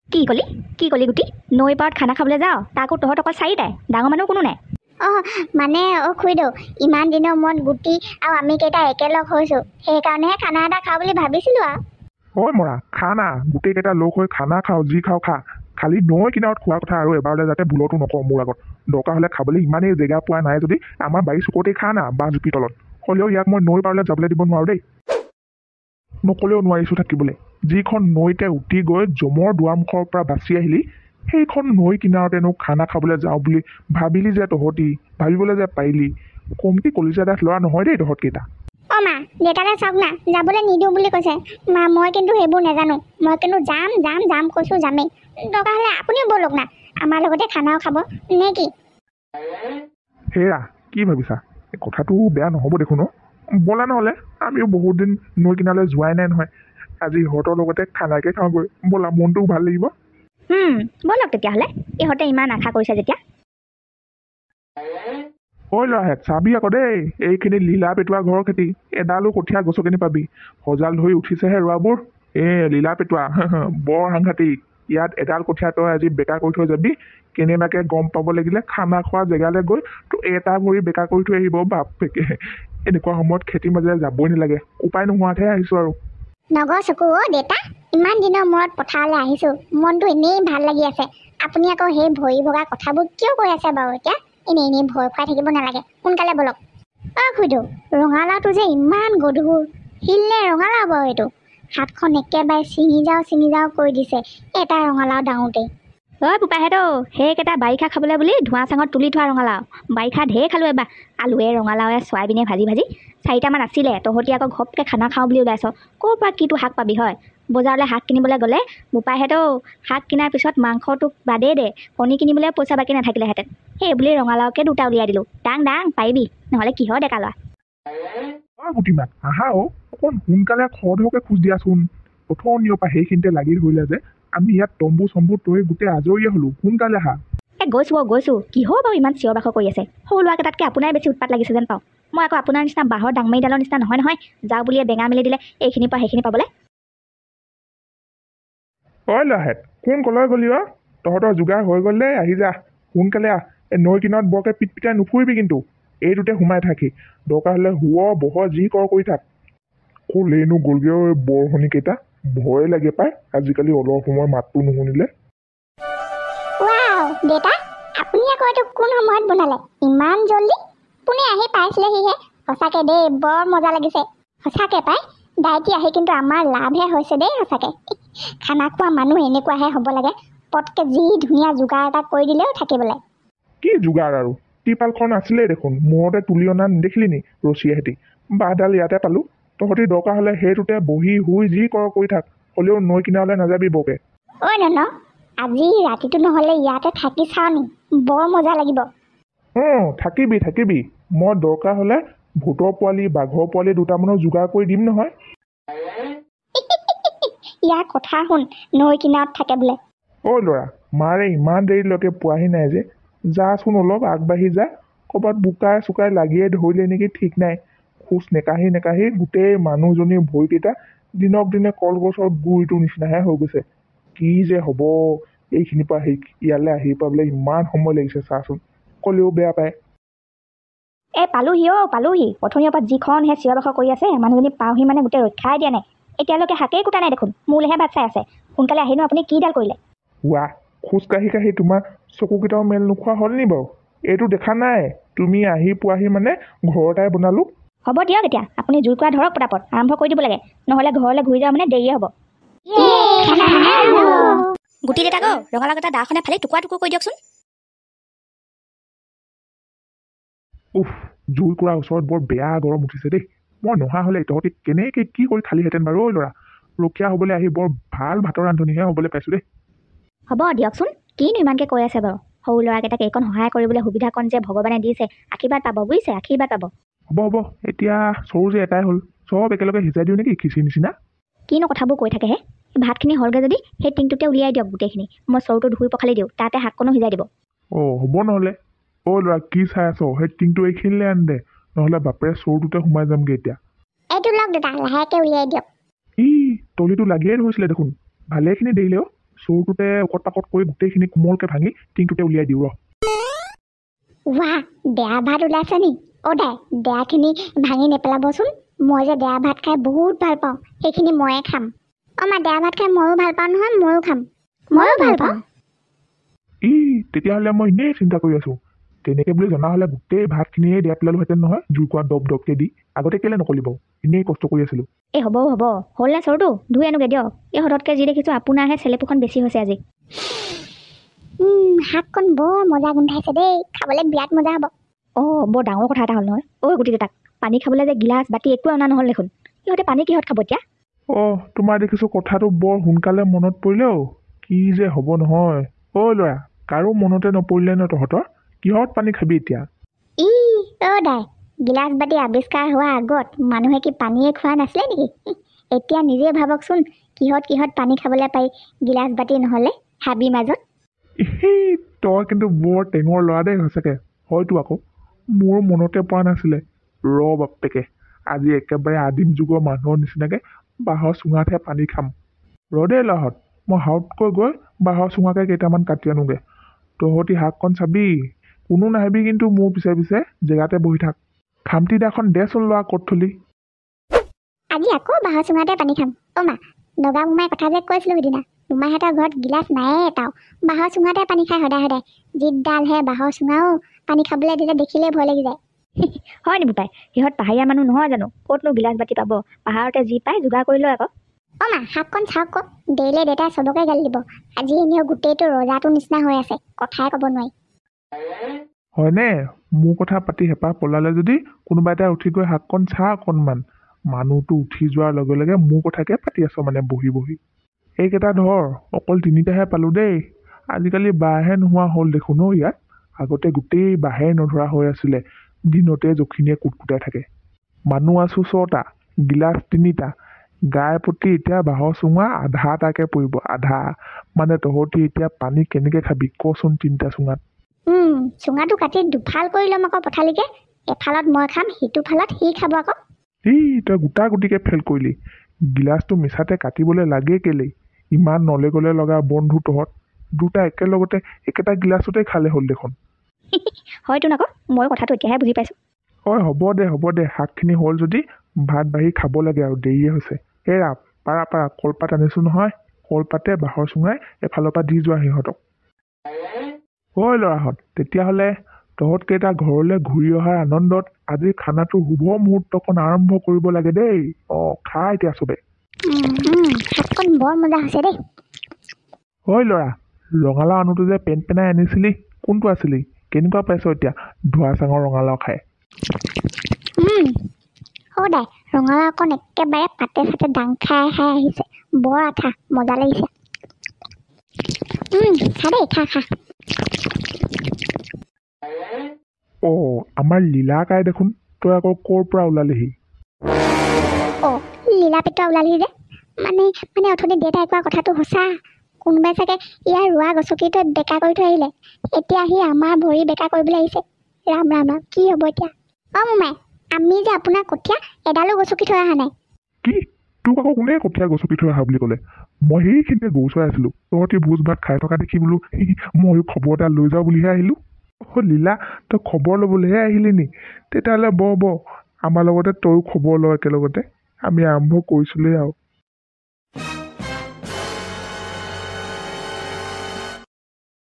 কি কলি গুটি নৈ পাৰত খানা খাবলৈ যাওঁ তাকো তহঁত অকল চাৰিটাই ডাঙৰ মানুহ কোনো নাই মানে খুইদেউ ইমান দিনৰ মূৰত গুটি আৰু আমি কেইটা একেলগ হৈছোঁ সেইকাৰণেহে খানা এটা খাওঁ বুলি ভাবিছিলোঁ আৰু ঐ মৰা খা না গোটেইকেইটা লগ হৈ খানা খাওঁ যি খাওঁ খা খালি নৈ কিনাৰত খোৱাৰ কথা আৰু এবাৰলৈ যাতে ভুলতো নকওঁ মোৰ আগত দৰকাৰ হ'লে খাবলৈ ইমানেই জেগা পোৱা নাই যদি আমাৰ বাৰী চুকতেই খা না বা জুপিৰ তলত হ'লেও ইয়াক মই নৈ পাৰলৈ যাবলৈ দিব নোৱাৰোঁ দেই নক'লেও নোৱাৰিছোঁ থাকিবলৈ যিখন নৈতে উটি গৈ জমৰ দুৱাৰমুখৰ পৰা বাচি আহিলি সেইখন নৈ কিনাৰতেনো খানা খাবলৈ যাওঁ বুলি ভাবিলি যে তহঁতি ভাবিবলৈ যে পাৰিলি কমটি কলিজা দাঁত ল'ৰা নহয় দেই তহঁতকেইটা মা দেউতালে চাওক না যাবলৈ নিদিওঁ বুলি কৈছে মা মই কিন্তু সেইবোৰ নাজানো মই কিন্তু যাম কৈছোঁ যামেই দৰকাৰ হ'লে আপুনিও ব'লক না আমাৰ লগতে খানাও খাব নে কি হেৰা কি ভাবিছা এই কথাটো বেয়া নহ'ব দেখোন ব'লা নহ'লে আমিও বহুত দিন নৈ কিনাৰলৈ যোৱাই নাই নহয় আজি ইহঁতৰ লগতে খানাকে খাওঁগৈ ব'লা মনটোও ভাল লাগিব ব'লক তেতিয়াহ'লে ইহঁতে ইমান আশা কৰিছে যেতিয়া ঐ ল'ৰাহেঁত চাবি আকৌ দেই এইখিনি লীলা পেটুৱা ঘৰৰ খেতি এডালো কঠীয়া গছকিনি পাবি সজাল ধৰি উঠিছেহে ৰোৱাবোৰ লীলা পেটুৱা বৰ সাংঘাতিক ইয়াত এডাল কঠীয়া তই আজি বেকা কৰি থৈ যাবি কেনেবাকৈ গম পাব লাগিলে খানা খোৱা জেগালৈ গৈ তোৰ এটা ভৰি বেকা কৰি থৈ আহিব বাপেকে এনেকুৱা সময়ত খেতিৰ মাজেৰে যাবই নালাগে উপায় নোহোৱাতহে আহিছোঁ আৰু নগৰ চকু দেউতা ইমান দিনৰ মূৰত পথাৰলৈ আহিছোঁ মনটো এনেই ভাল লাগি আছে আপুনি আকৌ সেই ভৰি ভগা কথাবোৰ কিয় কৈ আছে বাৰু এতিয়া এনেই ভয় খুৱাই থাকিব নালাগে সোনকালে ব'লক খুইদেউ ৰঙালাওটো যে ইমান গধুৰ শিলনে ৰঙালাও বাৰু এইটো হাতখন একেবাৰে ছিঙি যাওঁ কৰি দিছে এটা ৰঙালাও ডাঙোতেই বোপাইহেঁতো সেইকেইটা বাৰিষা খাবলৈ বুলি ধোঁৱা চাঙত তুলি থোৱা ৰঙালাও বাৰিষা ঢেৰ খালোঁ এবাৰ আলুৱে ৰঙালাওৱে চয়াবিনে ভাজি 4টামান আছিলে তহঁতি আকৌ ঘপকৈ খানা খাওঁ বুলি ওলাইছ ক'ৰ পৰা কিটো শাক পাবি হয় বজাৰলৈ শাক কিনিবলৈ গ'লে বোপাইহেঁতো শাক কিনাৰ পিছত মাংসটোক বাদেই দে কণী কিনিবলৈ পইচা বাকী নাথাকিলেহেঁতেন সেই বুলি ৰঙালাওকে 2টা উলিয়াই দিলোঁ দাং পাৰিবি নহ'লে কিহৰ ডেকা লোৱা গুটিমান আহা অকণ সোনকালে খৰধৰকৈ খোজ দিয়াচোন প্ৰথমীয়ৰ পৰা সেইখিনিতে লাগি ধৰিলে যে আমি ইয়াত তম্বু চম্বু তৰি গোটেই আজৰিয়ে হ'লোঁ সোনকালে আহা গৈছোঁ কিহৰ বাৰু ইমান চিঞৰ বাখৰ কৰি আছে সৰু ল'ৰাকেইটাতকৈ আপোনাৰ বেছি উৎপাত লাগিছে যেন পাওঁ মই আকৌ আপোনাৰ নিচিনা বাঁহৰ ডাংমাৰীডালৰ নিচিনা নহয় যাওঁ বুলিয়ে বেঙা মেলি দিলে এইখিনিৰ পৰা সেইখিনি পাবলৈ ঐ ল'ৰাহেঁত কোন কলৈ গ'লি তহঁতৰ যোগাৰ হৈ গ'ল দেই আহি যা সোনকালে আহ এই নৈ কিনাৰত বৰকৈ পিটপিটাই নুফুৰিবি কিন্তু এইটোতে সোমাই থাকি দৰকাৰ হ'লে বহ যি কৰি থাক ক'লেইনো গ'লগৈ বৰশনীকেইটা ভয় লাগে পায় আজিকালি অলপ সময় মাতটো নুশুনিলে দেউতা আপুনি আকৌ এইটো কোন সময়ত বনালে ইমান জল্দি আপুনি আহি পাইছিলেহিহে সঁচাকৈ দেই বৰ মজা লাগিছে সঁচাকৈ পাই ডাইটি আহি কিন্তু আমাৰ লাভহে হৈছে দেই সঁচাকৈ খানা খোৱা মানুহ এনেকুৱাহে হ'ব লাগে পটকৈ যি ধুনীয়া যোগাৰ এটা কৰি দিলেও থাকিবলৈ কি যোগাৰ আৰু টিপালখন আছিলেই দেখোন মূৰতে তুলি অনা নেদেখিলি নি ৰছীয়েহেঁতি বাঁহডাল ইয়াতে পালোঁ তহঁতি দৰকাৰ হ'লে সেইটোতে বহি শুই যি কৰি থাক হ'লেও নৈ কিনাৰলৈ নাযাবি বৰকে ন আজি ৰাতিটো নহ'লে ইয়াতে থাকি চাওঁ নি বৰ মজা লাগিব থাকিবি মই দৰকাৰ হ'লে ভূতৰ পোৱালি বাঘৰ পোৱালি 2টামানৰ যোগাৰ কৰি দিম নহয় ইয়াৰ কথা শুন নৈ কিনাৰত থাকে বোলে ল'ৰা মাৰে ইমান দেৰিলৈকে পোৱাহি নাই যে যাচোন অলপ আগবাঢ়ি যা ক'ৰবাত বোকাই চোকাই লাগিয়ে ধৰিলে নেকি ঠিক নাই খোজ নেকাঢ়ি গোটেই মানুহজনীৰ ভৰিকেইটা দিনক দিনে কলগছৰ গুৰিটোৰ নিচিনাহে হৈ গৈছে কি যে হ'ব এইখিনিৰ পৰা ইয়ালৈ আহি পাবলৈ ইমান সময় লাগিছে চাচোন ক'লেও বেয়া পায় পালোহি প্ৰথমীয়াৰ পৰা যিখনহে চিঞৰ বাখৰ কৰি আছে মানুহজনী পাওঁহি মানে গোটেই ৰক্ষাই দিয়া নাই এতিয়ালৈকে হাকেই কুটা নাই দেখোন মোলৈহে বাট চাই আছে সোনকালে আহিনো আপুনি কিডাল কৰিলে খোজকাঢ়ি তোমাৰ চকুকেইটাও মেল নোখোৱা হ'ল নি বাৰু এইটো দেখা নাই তুমি আহি পোৱাহি মানে ঘৰতেই বনালোঁ হ'ব দিয়ক এতিয়া আপুনি জুই কৰা ধৰক পটাপট আৰম্ভ কৰি দিব লাগে নহ'লে ঘৰলৈ ঘূৰি যাওঁ মানে দেৰিয়ে হ'ব গুটি দেউতাক ৰঙালাওকেইটা দাখনে ফালি টুকুৰা কৰি দিয়কচোন জুই কৰা ওচৰত বৰ বেয়া গৰম উঠিছে দেই মই নহা হ'লে তহঁতি কেনেকৈ কি কৰি খালিহেঁতেন বাৰু ল'ৰা ৰখীয়া হ'বলৈ আহি বৰ ভাল ভাতৰ ৰান্ধনিহে হ'বলৈ পাইছোঁ দেই হ'ব দিয়কচোন কিনো ইমানকৈ কৈ আছে বাৰু সৰু ল'ৰাকেইটাক এইকণ সহায় কৰিবলৈ সুবিধাকণ যে ভগৱানে দিছে আশীৰ্বাদ পাব বুজিছে আশীৰ্বাদ পাব হ'ব এতিয়া চৰু যে এটাই হ'ল চব একেলগে সিজাই দিওঁ নেকি খিচিৰি নিচিনা কিনো কথাবোৰ কৈ থাকেহে ভাতখিনি হ'লগৈ যদি সেই টিংটোতে উলিয়াই দিয়ক গোটেইখিনি মই চৰুটো ধুই পখালি দিওঁ তাতে শাককণো সিজাই দিব হ'ব নহ'লে ল'ৰা কি চাই আছ সেই টিংটো এইখিনিলৈ আন দে নহ'লে বাপেৰে চৰুটোতে সোমাই যামগৈ এতিয়া এইটো লওক দেউতা লাহেকৈ উলিয়াই দিয়ক তলিটো লাগিয়ে ধৰিছিলে দেখোন ভালেখিনি দেৰিলে চৌটোতে ওকত পাকত কৰি গোটেইখিনি কোমলকৈ ভাঙি টিংটোতে উলিয়াই দিওঁ ৰ। ৱাহ, বেয়া ভাত ওলাইছে নি? দাই বেয়াখিনি ভাঙি নেপেলাবচোন। মই যে বেয়া ভাত খাই বহুত ভাল পাওঁ, সেইখিনি ময়ে খাম। মা বেয়া ভাত খাই ময়ো ভাল পাওঁ নহয়, ময়ো খাম। ময়ো ভাল পাওঁ। তেতিয়াহ'লে মই এনেই চিন্তা কৰি আছোঁ। তেনেকৈ বুলি জনা হ'লে গোটেই ভাতখিনিয়ে দিয়া পেলালোহেঁতেন নহয়, জুই কোৱা দব দবকৈ দি। আগতে কেলৈ নকলি বাৰু? এনেই কষ্ট কৰি আছিলোঁ। হ'ব হ'ল নে চৰটো? ধুই আনোগৈ দিয়ক। হঠাৎকৈ যি দেখিছোঁ আপোনাৰহে চেলেপুখন বেছি হৈছে আজি। শাককণ বৰ মজা গোন্ধাইছে দেই, খাবলৈ বিৰাট মজা হ'ব। বৰ ডাঙৰ কথা এটা হ'ল নহয়। গুটি দেউতাক, পানী খাবলৈ যে গিলাচ বাতি একো অনা নহ'ল দেখোন। সিহঁতে পানী কিহত খাব এতিয়া? তোমাৰ দেখিছোঁ কথাটো বৰ সোনকালে মনত পৰিলেও। কি যে হ'ব নহয়। ল'ৰা, কাৰো মনতে নপৰিলে ন তহঁতৰ? কিহত পানী খাবি এতিয়া? দাই গিলাচ বাতি আৱিষ্কাৰ হোৱাৰ আগত মানুহে কি পানীয়ে খোৱা নাছিলে নেকি? এতিয়া নিজে ভাবকচোন, কিহত পানী খাবলৈ পাৰি গিলাচ বাতি নহ'লে হাবিৰ মাজত। তই কিন্তু বৰ টেঙৰ ল'ৰা দেই সঁচাকৈ। হয়তো আকৌ মোৰ মনতে পৰা নাছিলে। বাপেকে, আজি একেবাৰে আদিম যুগৰ মানুহৰ নিচিনাকৈ বাঁহৰ চুঙাতহে পানী খাম। দেই ল'ৰাহঁত, মই হাওতকৈ গৈ বাঁহৰ চুঙাকে কেইটামান কাটি আনোগৈ। তহঁতি শাককণ চাবি, কোনো নাহিবি কিন্তু মোৰ পিছে পিছে জেগাতে বহি থাক। খামটিদাখন দেচোন ল'ৰা ক'ত থলি। আজি আকৌ বাঁহৰ চুঙাতে পানী খাম। মা, নগা মোমাই কথা যে কৈছিলোঁ সিদিনা, মোমাইহঁতৰ ঘৰত গিলাচ নায়ে এটাও, বাঁহৰ চুঙাতে পানী খায় সদায়। জিদডালহে বাঁহৰ চুঙাও, পানী খাবলৈ দিলে দেখিলেই ভয় লাগি যায়। হয় নি বোপাই? সিহঁত পাহাৰীয়া মানুহ নহয় জানো? ক'তনো গিলাচ বাতি পাব? পাহাৰতে যি পায় যোগাৰ কৰি লয় আকৌ। মা, শাককণ চাওক আকৌ। দেৰিলে দেউতাই চবকে গালি দিব। আজি এনেও গোটেইটো ৰজাটোৰ নিচিনা হৈ আছে, কথাই ক'ব নোৱাৰি। হয়নে? মোৰ কথা পাতি হেঁপাহ পলালে যদি কোনোবা এটা উঠি গৈ শাককণ চা অকণমান। মানুহটো উঠি যোৱাৰ লগে লগে মোৰ কথাকে পাতি আছ মানে বহি বহি। এইকেইটা ধৰ, অকল 3টাহে পালোঁ দেই। আজিকালি বাঁহে নোহোৱা হ'ল দেখোন ইয়াত। আগতে গোটেই বাঁহে নধৰা হৈ আছিলে, দিনতে জখিনীয়ে কুটকুটাই থাকে। মানুহ আছোঁ 6টা, গিলাচ 3টা, গাই প্ৰতি এতিয়া বাঁহৰ চুঙা আধাটাকে পৰিব, আধা। মানে তহঁতি এতিয়া পানী কেনেকৈ খাবি কচোন 3টা চুঙাত? চুঙাটো কাটি দুফাল কৰি ল'ম আকৌ পঠালিকে। এফালত মই খাম, সিটো ফালত সি খাব আকৌ। তই গোটা গুটিকে ফেল কৰিলি। গিলাচটো মিছাতে কাটিবলৈ লাগে কেলেই? ইমান নলে গলে লগা বন্ধু তহঁত। দুটা একেলগতে একেটা গিলাচতে খালে হ'ল দেখোন। হয়তো আকৌ, মই কথাটো এতিয়াহে বুজি পাইছোঁ। হ'ব দে, শাকখিনি হ'ল যদি ভাত বাঢ়ি খাব লাগে আৰু, দেৰিয়ে হৈছে। পাৰা কলপাত আনিছোঁ নহয়, কলপাতে বাঁহৰ চুঙাই এফালৰ পৰা দি যোৱা সিহঁতক। ল'ৰাহঁত, তেতিয়াহ'লে তহঁতকেইটা ঘৰলৈ ঘূৰি অহাৰ আনন্দত আজি খানাটো শুভ মুহূৰ্তকণ আৰম্ভ কৰিব লাগে দেই। খা এতিয়া চবে। শাককণ বৰ মজা হৈছে দেই। ল'ৰা, ৰঙালাও আনোতে যে পেনপেনাই আনিছিলি, কোনটো আছিলি? কেনেকুৱা পাইছ এতিয়া ধোৱা চাঙৰ ৰঙালাও খাই? দাই ৰঙালাও অকণ একেবাৰে পাতে চাতে দাং খাই আহিছে, বৰ আঠা, মজা লাগিছে। খা দেই, খা। আমাৰ লীলা কাই দেখোন, তই আকৌ ক'ৰ পৰা ওলালিহি? লীলা পেটুৱা ওলালিহি যে, মানে অথনি দেউতাই কোৱা কথাটো সঁচা। কোনোবাই চাগে ইয়াৰ ৰোৱা গছকিটো বেকা কৰি থৈ আহিলে, এতিয়া আহি আমাৰ ভৰি বেকা কৰিবলৈ আহিছে। ৰাম, কি হ'ব এতিয়া? মোমাই, আমি যে আপোনাৰ কঠীয়া এডালো গছকি থৈ অহা নাই। কি? তোক আকৌ কোনে কঠীয়া গছকি থৈ অহা বুলি ক'লে? মই সেইখিনিতে গৰু চৰাই আছিলোঁ, তহঁতি ভোজ ভাত খাই থকা দেখি বোলো ময়ো খবৰ এটা লৈ যাওঁ বুলিহে আহিলোঁ। লীলা, তই খবৰ ল'বলৈহে আহিলি নি? তেতিয়াহ'লে ব আমাৰ লগতে তয়ো খবৰ ল একেলগতে। আমি আৰম্ভ কৰিছিলোঁৱে আৰু।